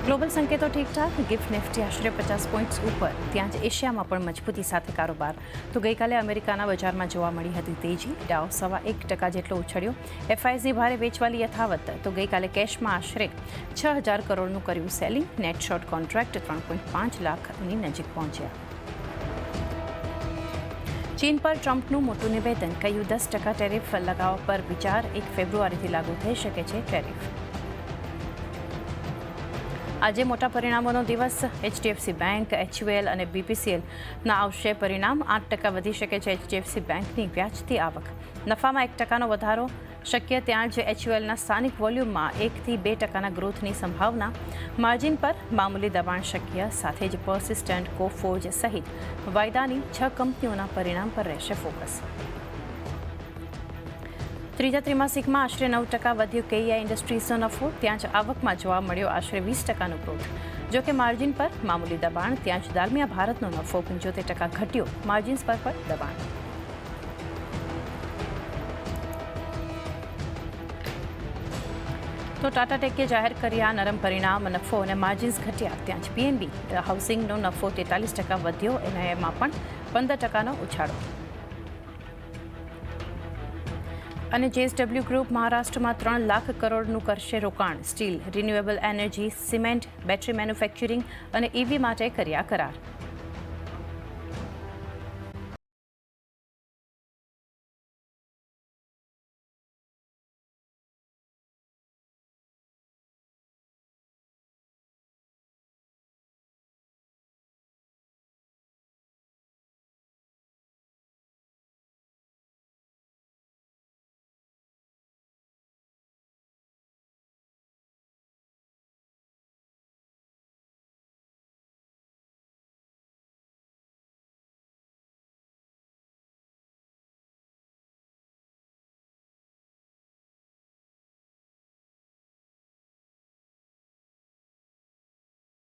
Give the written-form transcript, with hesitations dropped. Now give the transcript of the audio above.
Global સંકેતો ઠીકઠાક, gift Nifty આશરે 50 points ઉપર, ત્યાં જ એશિયામાં પણ મજબૂતી સાથે કારોબાર. તો ગઈકાલે અમેરિકાના બજારમાં જોવા મળી હતી તેજી. ડાઉ 1.25% જેટલો ઉછળ્યો. એફઆઈઝની ભારે વેચવાલી યથાવત. તો ગઈકાલે કેશમાં આશરે 6,000 કરોડનું કર્યું સેલિંગ. નેટ શોર્ટ કોન્ટ્રાક્ટ 3.5 લાખની નજીક પહોંચ્યા. ચીન પર ટ્રમ્પનું મોટું નિવેદન, કહ્યું 10% ટેરિફ લગાવવા પર વિચાર. 1 ફેબ્રુઆરીથી લાગુ થઈ શકે છે ટેરિફ. આજે મોટા પરિણામોનો દિવસ. એચડીએફસી બેંક, એચયુએલ અને બીપીસીએલના આવશે પરિણામ. 8% વધી શકે છે એચડીએફસી બેંકની વ્યાજથી આવક. નફામાં 1%નો વધારો શક્ય, ત્યાં જ એચયુએલના સ્થાનિક વોલ્યુમમાં 1 થી 2%ના ગ્રોથની સંભાવના. માર્જિન પર મામૂલી દબાણ શક્ય, સાથે જ પર્સિસ્ટન્ટ, કોફોર્જ સહિત વાયદાની 6 કંપનીઓના પરિણામ પર રહેશે ફોકસ. ત્રીજા ત્રિમાસિકમાં આશરે 9% વધ્યો કેઈઆઈ ઇન્ડસ્ટ્રીઝનો નફો. ત્યાં જ આવકમાં જોવા મળ્યો આશરે 20%નો ગ્રોથ. જો કે માર્જિન પર મામૂલી દબાણ. ત્યાં જ દાલમિયા ભારતનો નફો 75% ઘટ્યો, માર્જિન્સ પર પણ દબાણ. તો ટાટા ટેકે જાહેર કર્યા નરમ પરિણામ, નફો અને માર્જિન્સ ઘટ્યા. ત્યાં જ પીએનબી હાઉસિંગનો નફો 43% વધ્યો અને એમાં પણ 15%નો ઉછાળો. અને જેએસડબલ્યુ ગ્રુપ મહારાષ્ટ્રમાં 3 લાખ કરોડનું કરશે રોકાણ. Steel, renewable energy, cement, battery manufacturing અને ઈવી માટે કર્યા કરાર.